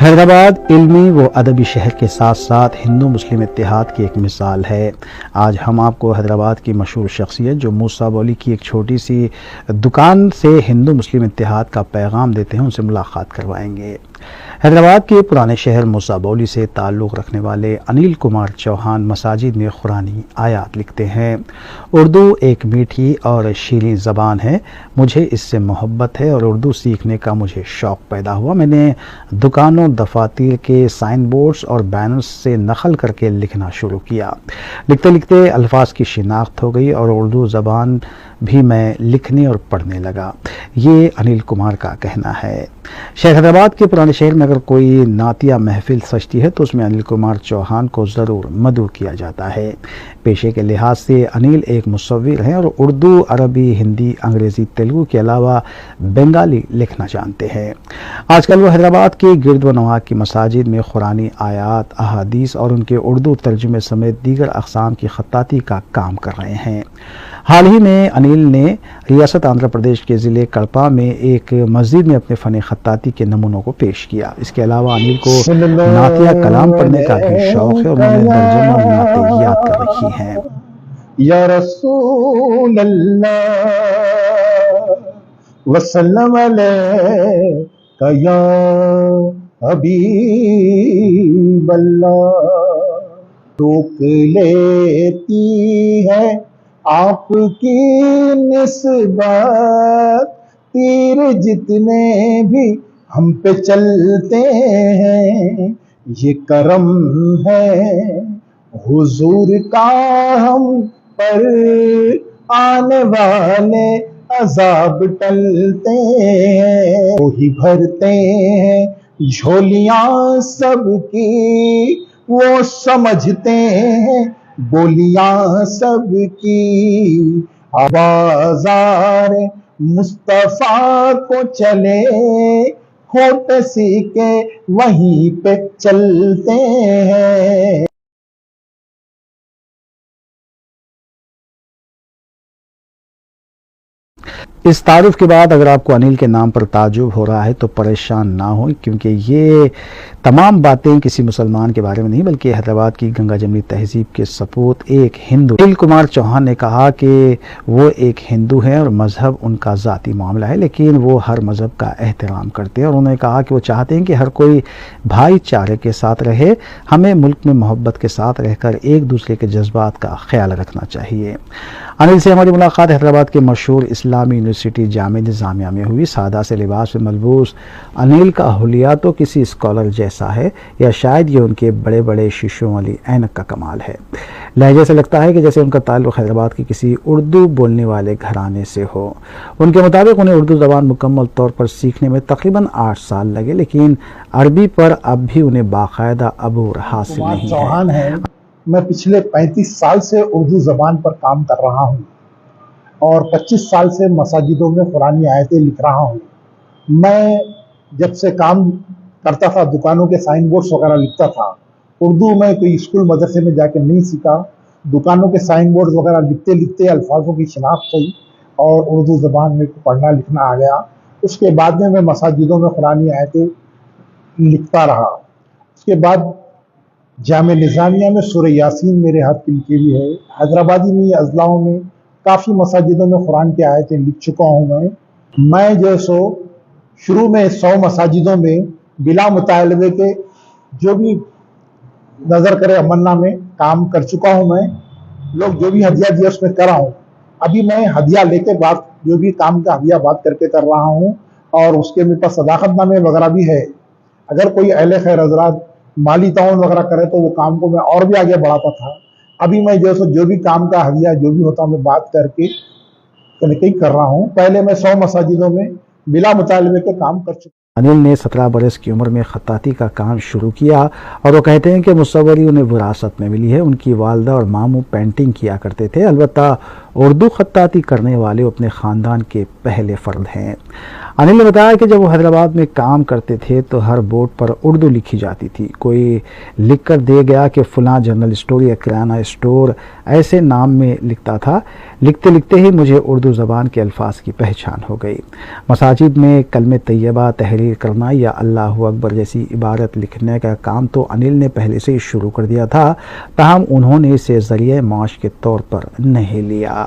حیدرآباد علمی و ادبی شہر کے ساتھ ساتھ ہندو مسلم اتحاد کی ایک مثال ہے۔ آج ہم آپ کو حیدرآباد کی مشہور شخصیت جو موسیٰ بولی کی ایک چھوٹی سی دکان سے ہندو مسلم اتحاد کا پیغام دیتے ہیں ان سے ملاقات کروائیں گے۔ حیدرآباد کے پرانے شہر موسیٰ بولی سے تعلق رکھنے والے انل کمار چوہان مساجد میں قرآنی آیات لکھتے ہیں۔ اردو ایک میٹھی اور شیریں زبان ہے، مجھے اس سے محبت ہے اور اردو سیکھنے کا مجھے شوق پیدا ہوا۔ میں نے دکانوں، دفاتر کے سائن بورڈز اور بینرز سے نقل کر کے لکھنا شروع کیا۔ لکھتے لکھتے الفاظ کی شناخت ہو گئی اور اردو زبان بھی میں لکھنے اور پڑھنے لگا، یہ انل کمار کا کہنا ہے۔ شہر حیدرآباد کے پرانے شہر میں اگر کوئی نعتیہ محفل سجتی ہے تو اس میں انل کمار چوہان کو ضرور مدعو کیا جاتا ہے۔ پیشے کے لحاظ سے انل ایک مصور ہیں اور اردو، عربی، ہندی، انگریزی، تیلگو کے علاوہ بنگالی لکھنا جانتے ہیں۔ آج کل وہ حیدرآباد کے گرد و نواح کی مساجد میں قرآنی آیات، احادیث اور ان کے اردو ترجمے سمیت دیگر اقسام کی خطاطی کا کام کر رہے ہیں۔ حال ہی میں انل نے ریاست آندھرا پردیش کے ضلع کڑپا میں ایک مسجد میں اپنے فن خطاطی کے نمونوں کو پیش کیا۔ اس کے علاوہ انل کو نعتیہ کلام پڑھنے کا بھی شوق ہے اور انہوں نے درجنوں نعتیں یاد کر رکھی ہیں۔ یا رسول اللہ وسلم علیکہ یا حبیب اللہ، روک لیتی ہے آپ کی نسبت، تیر جتنے بھی ہم پہ چلتے ہیں، یہ کرم ہے حضور کا ہم پر، آنے والے عذاب ٹلتے ہیں، وہی بھرتے ہیں جھولیاں سب کی، وہ سمجھتے ہیں بولیاں سب کی، بازار مصطفیٰ کو چلے ہوٹ سیکھے وہیں پہ چلتے ہیں۔ اس تعارف کے بعد اگر آپ کو انل کے نام پر تعجب ہو رہا ہے تو پریشان نہ ہوں، کیونکہ یہ تمام باتیں کسی مسلمان کے بارے میں نہیں بلکہ حیدرآباد کی گنگا جمنی تہذیب کے سپوت ایک ہندو انل کمار چوہان نے کہا کہ وہ ایک ہندو ہیں اور مذہب ان کا ذاتی معاملہ ہے، لیکن وہ ہر مذہب کا احترام کرتے ہیں اور انہوں نے کہا کہ وہ چاہتے ہیں کہ ہر کوئی بھائی چارے کے ساتھ رہے، ہمیں ملک میں محبت کے ساتھ رہ کر ایک دوسرے کے جذبات کا خیال رکھنا چاہیے۔ انل سے ہماری ملاقات حیدرآباد کے مشہور اسلامی یونیورسٹی جامعہ نظامیہ میں ہوئی۔ سادہ سے لباس میں ملبوس انل کا حلیہ تو کسی اسکالر جیسا ہے، یا شاید یہ ان کے بڑے بڑے شیشوں والی اینک کا کمال ہے۔ لہجے سے لگتا ہے کہ جیسے ان کا تعلق حیدرآباد کے کسی اردو بولنے والے گھرانے سے ہو۔ ان کے مطابق انہیں اردو زبان مکمل طور پر سیکھنے میں تقریباً 8 سال لگے، لیکن عربی پر اب بھی انہیں باقاعدہ عبور حاصل نہیں ہے۔ میں پچھلے 35 سال سے اردو زبان پر کام کر رہا ہوں اور 25 سال سے مساجدوں میں قرآنی آیتیں لکھ رہا ہوں۔ میں جب سے کام کرتا تھا دکانوں کے سائن بورڈز وغیرہ لکھتا تھا۔ اردو میں کوئی اسکول مدرسے میں جا کے نہیں سیکھا، دکانوں کے سائن بورڈز وغیرہ لکھتے لکھتے الفاظوں کی شناخت ہوئی اور اردو زبان میں پڑھنا لکھنا آ گیا۔ اس کے بعد میں مساجدوں میں قرآنی آیتیں لکھتا رہا۔ اس کے بعد جامعہ نظامیہ میں سورہ یاسین میرے ہاتھ کی لکھی ہوئی ہے۔ حیدرآبادی میں اضلاعوں میں کافی مساجدوں میں قرآن کی آیتیں لکھ چکا ہوں۔ میں جو سو شروع میں 100 مساجدوں میں بلا مطالبے کے جو بھی نظر کرے امنا میں کام کر چکا ہوں۔ میں لوگ جو بھی ہدیہ دیا اس میں کرا ہوں۔ ابھی میں ہدیہ لے کے بات جو بھی کام کا ہدیہ بات کر کے کر رہا ہوں اور اس کے میرے پاس صداقت نامے وغیرہ بھی ہے۔ اگر کوئی اہل خیر حضرات مالی تعاون وغیرہ کرے تو وہ کام کو میں اور بھی آگے بڑھاتا تھا۔ ابھی میں جو بھی کام کا ہدیہ جو بھی ہوتا میں بات کر کے کر رہا ہوں۔ پہلے میں 100 مساجدوں میں بلا مطالبے کے کام کر چکا ہوں۔ انل نے 17 برس کی عمر میں خطاطی کا کام شروع کیا اور وہ کہتے ہیں کہ مصوری انہیں وراثت میں ملی ہے۔ ان کی والدہ اور ماموں پینٹنگ کیا کرتے تھے، البتہ اردو خطاطی کرنے والے اپنے خاندان کے پہلے فرد ہیں۔ انل نے بتایا کہ جب وہ حیدرآباد میں کام کرتے تھے تو ہر بورڈ پر اردو لکھی جاتی تھی۔ کوئی لکھ کر دے گیا کہ فلاں جنرل اسٹور یا کرانہ اسٹور ایسے نام میں لکھتا تھا، لکھتے لکھتے ہی مجھے اردو زبان کے الفاظ کی پہچان ہو گئی۔ مساجد میں کلمہ طیبہ تحریر کرنا یا اللہ اکبر جیسی عبارت لکھنے کا کام تو انل نے پہلے سے ہی شروع کر دیا تھا، تاہم انہوں نے اسے ذریعہ معاش کے طور پر نہیں لیا۔